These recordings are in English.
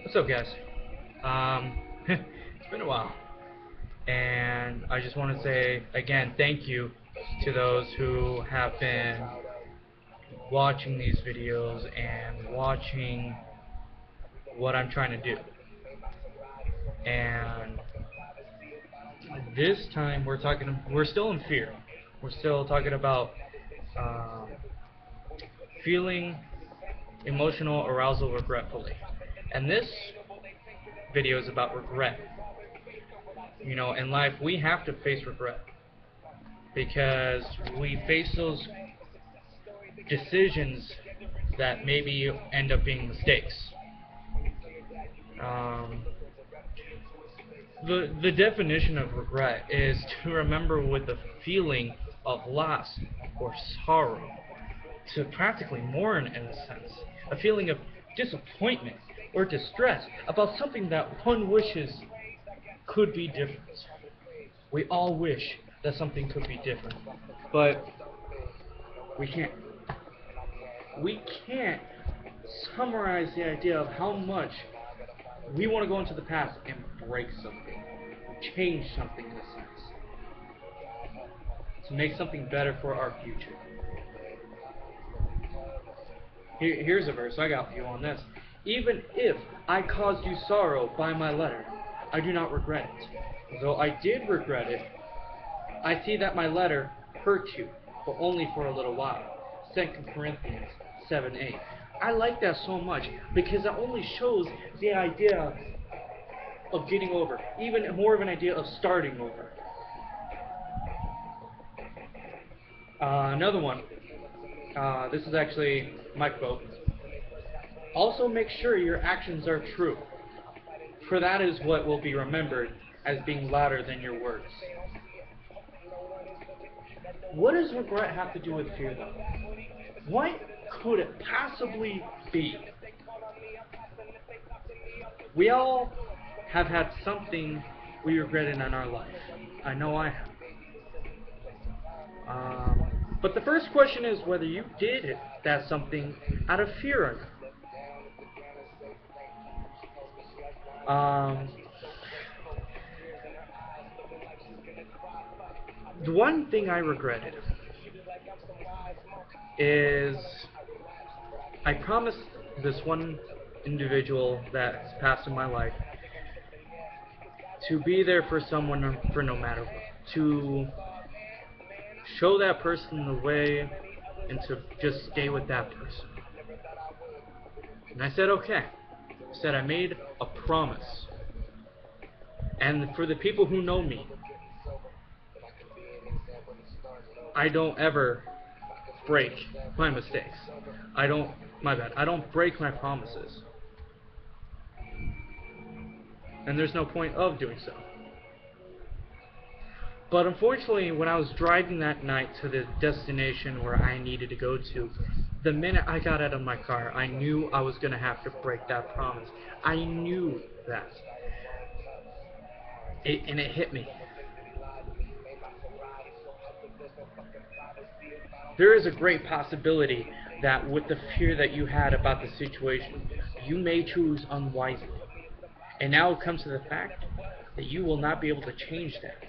What's up, guys? It's been a while, and I just want to say again thank you to those who have been watching these videos and watching what I'm trying to do. And this time we're still in fear. We're still talking about feeling emotional arousal regretfully. And this video is about regret. You know, in life we have to face regret because we face those decisions that maybe end up being mistakes. The definition of regret is to remember with a feeling of loss or sorrow, to practically mourn in a sense, a feeling of disappointment or distress about something that one wishes could be different. We all wish that something could be different, but we can't. We can't summarize the idea of how much we want to go into the past and break something, change something in a sense, to make something better for our future. Here's a verse I got for you on this. Even if I caused you sorrow by my letter, I do not regret it. Though I did regret it, I see that my letter hurt you, but only for a little while. 2 Corinthians 7:8. I like that so much because it only shows the idea of getting over, even more of an idea of starting over. Another one. This is actually my quote. Also make sure your actions are true, for that is what will be remembered as being louder than your words. What does regret have to do with fear, though? What could it possibly be? We all have had something we regretted in our life. I know I have. But the first question is whether you did that something out of fear or not. The one thing I regretted is I promised this one individual that's passed in my life to be there for someone for no matter what, to show that person the way and to just stay with that person. And I said okay. I said I made a promise. And for the people who know me, I don't ever break my mistakes. I don't break my promises. And there's no point of doing so. But unfortunately, when I was driving that night to the destination where I needed to go to, the minute I got out of my car, I knew I was going to have to break that promise. I knew that. And it hit me. There is a great possibility that with the fear that you had about the situation, you may choose unwisely. And now it comes to the fact that you will not be able to change that,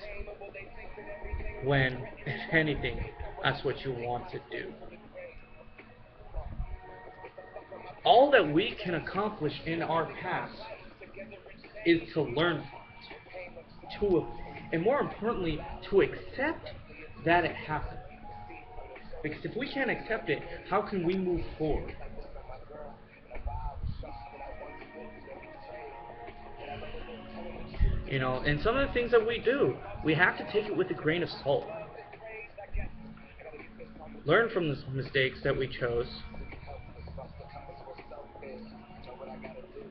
when, if anything, that's what you want to do. All that we can accomplish in our past is to learn from it, and more importantly, to accept that it happened. Because if we can't accept it, how can we move forward? You know, and some of the things that we do, we have to take it with a grain of salt. Learn from the mistakes that we chose,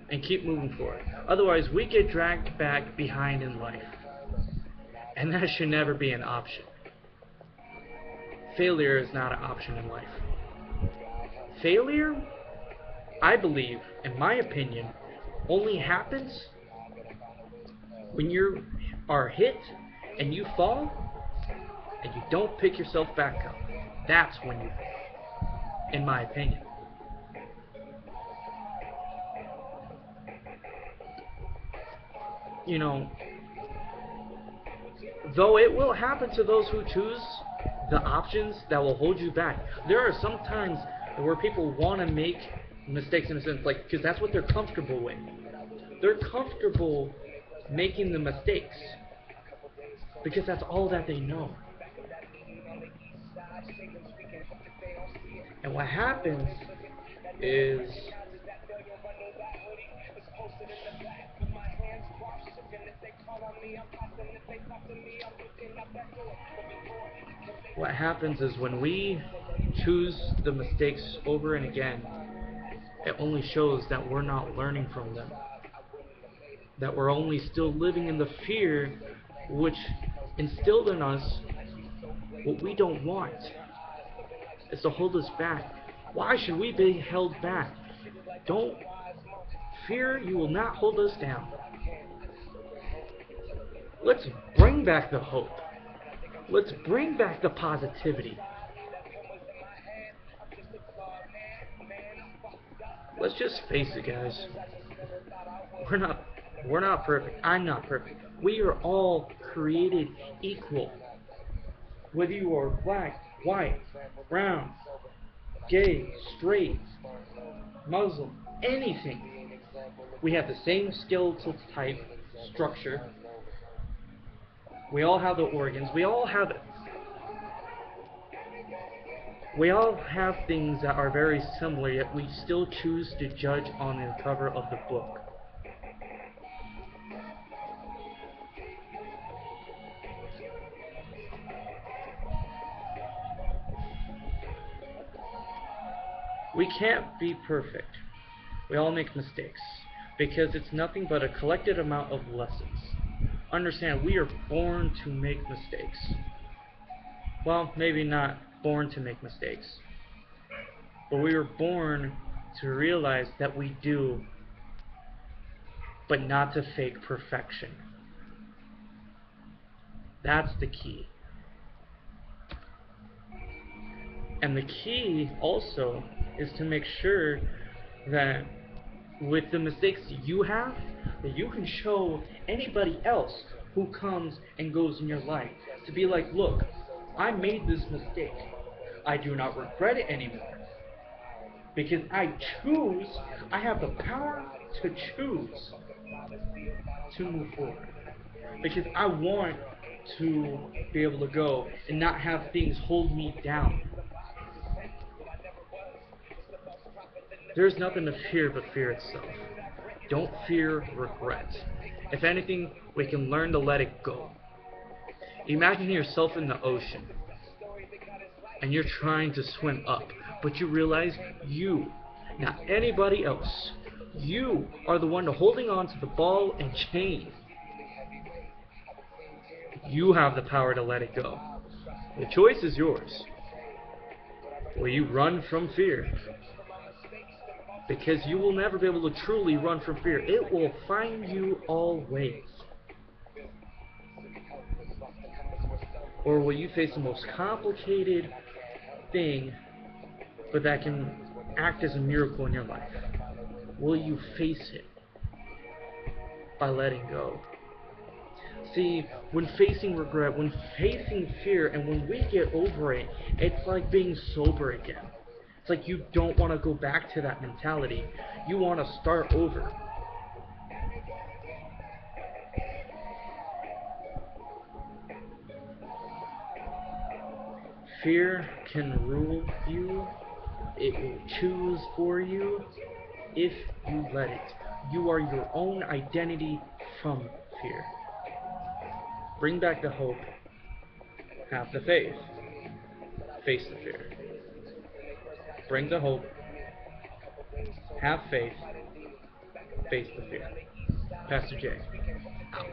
and keep moving forward. Otherwise, we get dragged back behind in life. And that should never be an option. Failure is not an option in life. Failure, I believe, in my opinion, only happens when you are hit and you fall and you don't pick yourself back up. That's when you fail, in my opinion. you know, though it will happen to those who choose the options that will hold you back. There are some times where people want to make mistakes in a sense, like, because that's what they're comfortable with. They're comfortable making the mistakes because that's all that they know. And what happens is when we choose the mistakes over and again, it only shows that we're not learning from them. That we're only still living in the fear which instilled in us what we don't want. It's to hold us back. Why should we be held back? Don't fear, you will not hold us down. Let's bring back the hope. Let's bring back the positivity. Let's just face it, guys. We're not perfect. I'm not perfect. We are all created equal. Whether you are black, white, brown, gay, straight, Muslim, anything. We have the same skeletal type, structure. We all have the organs. We all have it. We all have things that are very similar, yet we still choose to judge on the cover of the book. We can't be perfect. We all make mistakes, because it's nothing but a collected amount of lessons. Understand, we are born to make mistakes. Well, maybe not born to make mistakes, but we were born to realize that we do, but not to fake perfection. That's the key. And the key also is to make sure that with the mistakes you have, that you can show anybody else who comes and goes in your life to be like, look, I made this mistake. I do not regret it anymore. Because I have the power to choose to move forward. Because I want to be able to go and not have things hold me down. There's nothing to fear but fear itself. Don't fear regret. If anything, we can learn to let it go. Imagine yourself in the ocean, and you're trying to swim up, but you realize you, not anybody else, you are the one holding on to the ball and chain. You have the power to let it go. The choice is yours. Will you run from fear? Because you will never be able to truly run from fear. It will find you always. Or will you face the most complicated thing, but that can act as a miracle in your life? Will you face it by letting go? See, when facing regret, when facing fear, and when we get over it, it's like being sober again. It's like you don't want to go back to that mentality. You want to start over. Fear can rule you. It will choose for you if you let it. You are your own identity from fear. Bring back the hope. Have the faith. Face the fear. Bring the hope. Have faith. Face the fear. Pastor J. Out.